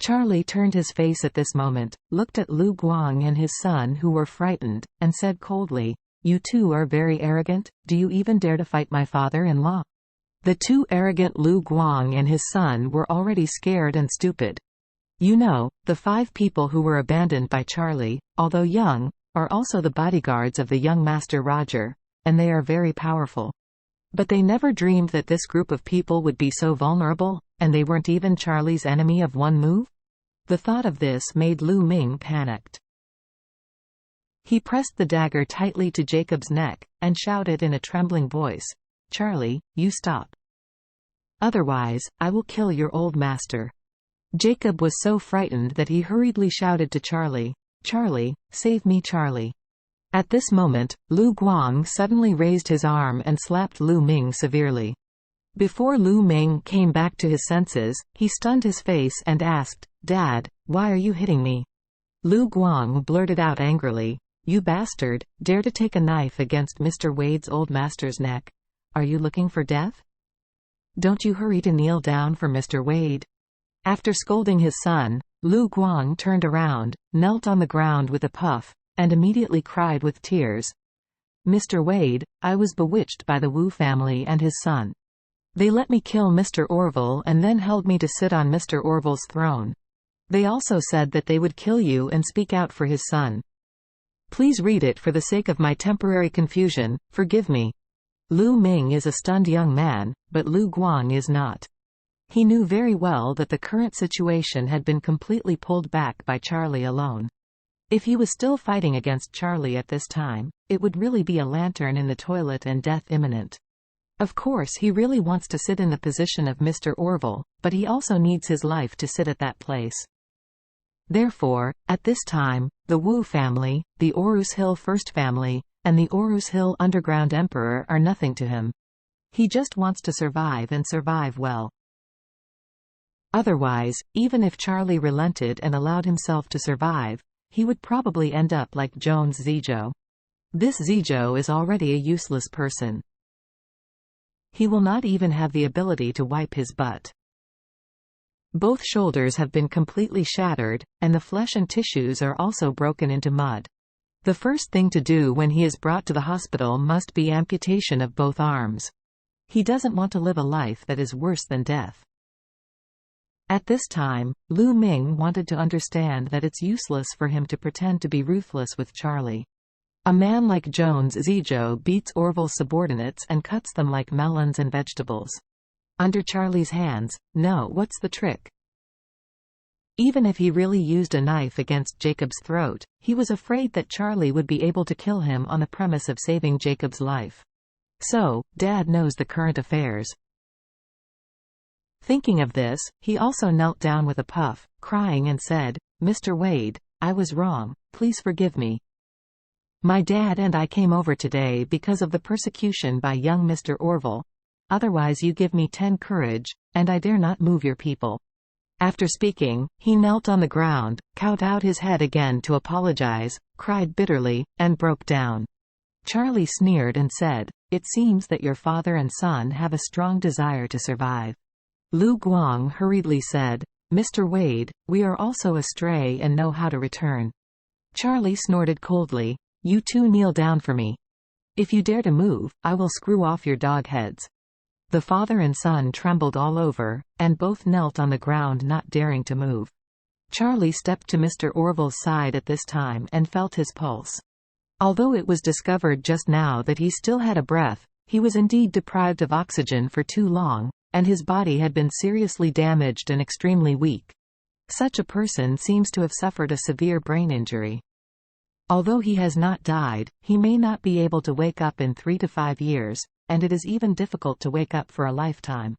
Charlie turned his face at this moment, looked at Lu Guang and his son who were frightened, and said coldly, "You two are very arrogant. Do you even dare to fight my father-in-law?" The two arrogant Lu Guang and his son were already scared and stupid. You know, the 5 people who were abandoned by Charlie, although young, are also the bodyguards of the young Master Roger, and they are very powerful. But they never dreamed that this group of people would be so vulnerable, and they weren't even Charlie's enemy of one move? The thought of this made Lu Ming panicked. He pressed the dagger tightly to Jacob's neck, and shouted in a trembling voice, "Charlie, you stop. Otherwise, I will kill your old master." Jacob was so frightened that he hurriedly shouted to Charlie, "Charlie, save me, Charlie." At this moment, Lu Guang suddenly raised his arm and slapped Lu Ming severely. Before Lu Ming came back to his senses, he stunned his face and asked, "Dad, why are you hitting me?" Lu Guang blurted out angrily, "You bastard, dare to take a knife against Mr. Wade's old master's neck? Are you looking for death? Don't you hurry to kneel down for Mr. Wade." After scolding his son, Lu Guang turned around, knelt on the ground with a puff, and immediately cried with tears, "Mr. Wade, I was bewitched by the Wu family and his son. They let me kill Mr. Orville and then held me to sit on Mr. Orville's throne. They also said that they would kill you and speak out for his son. Please read it for the sake of my temporary confusion, forgive me." Lu Ming is a stunned young man, but Lu Guang is not. He knew very well that the current situation had been completely pulled back by Charlie alone. If he was still fighting against Charlie at this time, it would really be a lantern in the toilet and death imminent. Of course he really wants to sit in the position of Mr. Orville, but he also needs his life to sit at that place. Therefore, at this time, the Wu family, the Orus Hill First family, and the Orus Hill Underground Emperor are nothing to him. He just wants to survive and survive well. Otherwise, even if Charlie relented and allowed himself to survive, he would probably end up like Jones Zizhou. This Zizhou is already a useless person. He will not even have the ability to wipe his butt. Both shoulders have been completely shattered, and the flesh and tissues are also broken into mud. The first thing to do when he is brought to the hospital must be amputation of both arms. He doesn't want to live a life that is worse than death. At this time, Lu Ming wanted to understand that it's useless for him to pretend to be ruthless with Charlie. A man like Jones Zizhou beats Orville's subordinates and cuts them like melons and vegetables. Under Charlie's hands, no, what's the trick? Even if he really used a knife against Jacob's throat, he was afraid that Charlie would be able to kill him on the premise of saving Jacob's life. So, Dad knows the current affairs. Thinking of this, he also knelt down with a puff, crying and said, "Mr. Wade, I was wrong, please forgive me. My dad and I came over today because of the persecution by young Mr. Orville. Otherwise you give me 10 courage, and I dare not move your people." After speaking, he knelt on the ground, cowed out his head again to apologize, cried bitterly, and broke down. Charlie sneered and said, "It seems that your father and son have a strong desire to survive." Lu Guang hurriedly said, "Mr. Wade, we are also astray and know how to return." Charlie snorted coldly, "You two kneel down for me. If you dare to move, I will screw off your dog heads." The father and son trembled all over, and both knelt on the ground not daring to move. Charlie stepped to Mr. Orville's side at this time and felt his pulse. Although it was discovered just now that he still had a breath, he was indeed deprived of oxygen for too long, and his body had been seriously damaged and extremely weak. Such a person seems to have suffered a severe brain injury. Although he has not died, he may not be able to wake up in 3 to 5 years, and it is even difficult to wake up for a lifetime.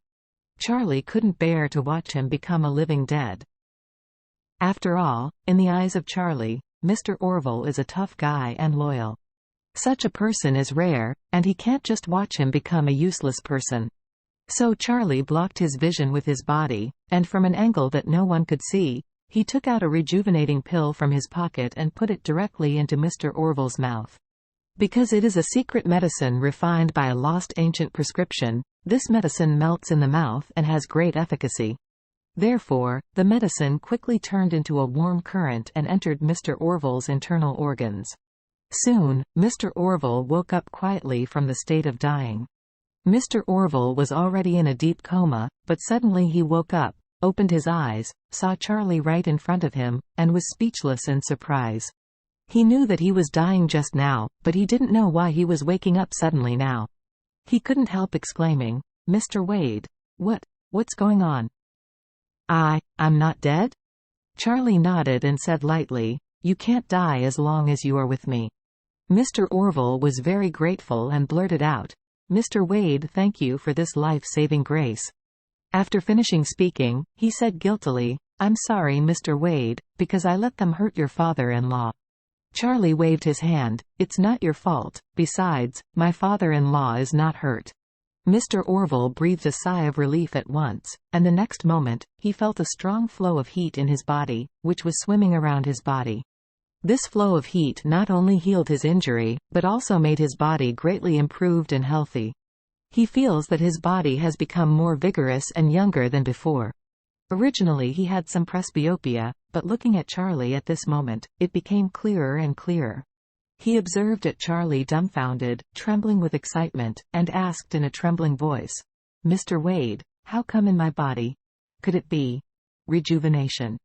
Charlie couldn't bear to watch him become a living dead. After all, in the eyes of Charlie, Mr. Orville is a tough guy and loyal. Such a person is rare, and he can't just watch him become a useless person. So Charlie blocked his vision with his body, and from an angle that no one could see, he took out a rejuvenating pill from his pocket and put it directly into Mr. Orville's mouth. Because it is a secret medicine refined by a lost ancient prescription, this medicine melts in the mouth and has great efficacy. Therefore, the medicine quickly turned into a warm current and entered Mr. Orville's internal organs. Soon, Mr. Orville woke up quietly from the state of dying. Mr. Orville was already in a deep coma, but suddenly he woke up, opened his eyes, saw Charlie right in front of him, and was speechless in surprise. He knew that he was dying just now, but he didn't know why he was waking up suddenly now. He couldn't help exclaiming, "Mr. Wade, what's going on?" I'm not dead?" Charlie nodded and said lightly, "You can't die as long as you are with me." Mr. Orville was very grateful and blurted out, "Mr. Wade, thank you for this life-saving grace." After finishing speaking, he said guiltily, "I'm sorry, Mr. Wade, because I let them hurt your father-in-law." Charlie waved his hand, "It's not your fault, besides, my father-in-law is not hurt." Mr. Orville breathed a sigh of relief at once, and the next moment, he felt a strong flow of heat in his body, which was swimming around his body. This flow of heat not only healed his injury, but also made his body greatly improved and healthy. He feels that his body has become more vigorous and younger than before. Originally he had some presbyopia, but looking at Charlie at this moment, it became clearer and clearer. He observed at Charlie dumbfounded, trembling with excitement, and asked in a trembling voice, "Mr. Wade, how come in my body? Could it be rejuvenation?"